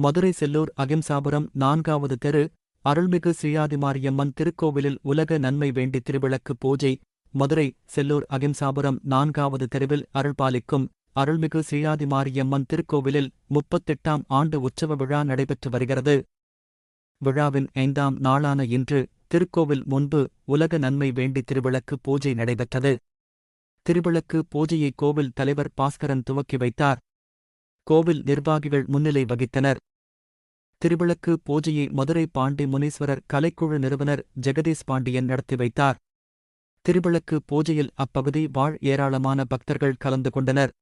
மதுரை செல்லூர் அகிம்சாபுரம் 4வது தெரு அருள்மிகு ஸ்ரீயாதிமாரியம்மன் திருக்கோவிலில் உலக நன்மை வேண்டி திருவிளக்கு பூஜை. மதுரை செல்லூர் அகிம்சாபுரம் 4வது தெருவில் அருள்பாலிக்கும் அருள்மிகு ஸ்ரீயாதிமாரியம்மன் திருக்கோவிலில் 38ஆம் ஆண்டு உற்சவ விழா நடைபெற்று வருகிறது. விழாவின் 5ஆம் நாளான இன்று திருக்கோவில் முன்பு உலக நன்மை வேண்டி திருவிளக்கு பூஜை நடைபெற்றது. திருவிளக்கு பூஜையை கோவில் தலைவர் பாஸ்கரன் துவக்கி வைத்தார். கோவில் நிர்வாகிகள் முன்னிலை வகித்தனர். திருவிளக்கு பூஜையை மதுரை பாண்டி முனீஸ்வரர் கலைக்குழு நிறுவனர் ஜெகதீஷ் பாண்டியன் நடத்தி வைத்தார். திருவிளக்கு பூஜையில் அப்பகுதி வாழ் ஏராளமான பக்தர்கள் கலந்து கொண்டனர்.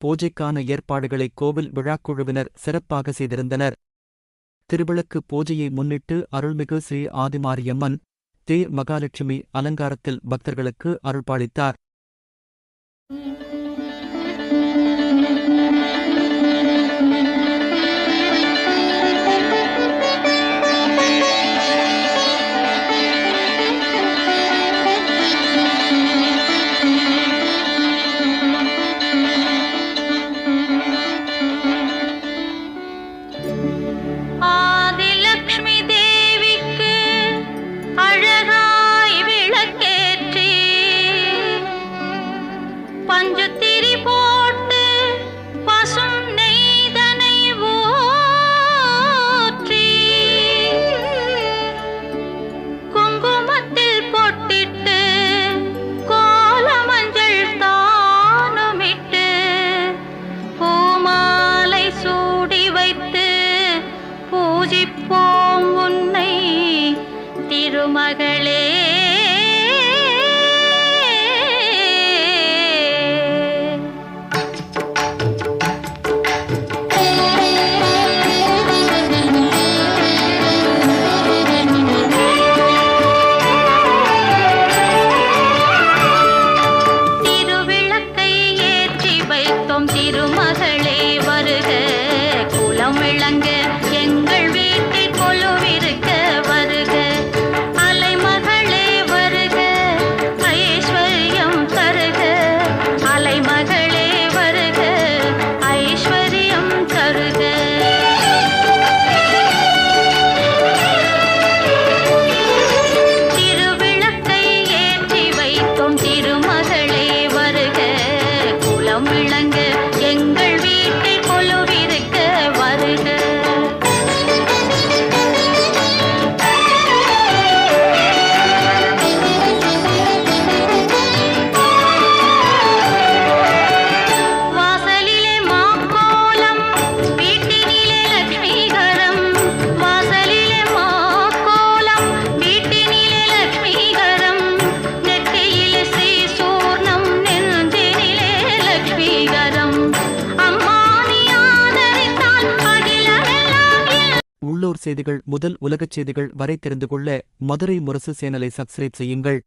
பூஜைக்கான ஏற்பாடுகளை கோவில் விழாக்குழுவினர் சிறப்பாக செய்திருந்தனர். திருவிளக்கு பூஜையை முன்னிட்டு அருள்மிகு ஸ்ரீ ஆதிமாரியம்மன் தேர் மகாலட்சுமி அலங்காரத்தில் பக்தர்களுக்கு அருள்பாலித்தார். பூஜிப்போம் உன்னை திருமகளே. திருவிளக்கை ஏற்றி வைத்தோம் திருமகளே வருக, குலம் விளங்க எங்கள் வீட்டில் கொலுவிருக்க வருக. அலைமகளே வருக, ஐஸ்வர்யம் தருக. அலைமகளே வருக, ஐஸ்வர்யம் தருக. திருவிளக்கை ஏற்றி வைத்தோம் திருமகளே வருக, குலம் விளங்க எங்கள் வீட்டில் கொலுவிருக்க வருக. வாசலிலே மாக்கோலம், வீட்டினிலே லட்சுமிகரம். வாசலிலே மாக்கோலம், வீட்டினிலே லட்சுமிகரம். நெற்றியிலே ஸ்ரீ சூர்ணம், நெஞ்சினிலே லட்சுமிகரம். அம்மா நீ ஆதரித்தால் அகிலமெல்லாம். உள்ளூர் செய்திகள் முதல் உலகச் செய்திகள் வரை தெரிந்து கொள்ள மதுரை முரசு சேனலை சப்ஸ்கிரைப் செய்யுங்கள்.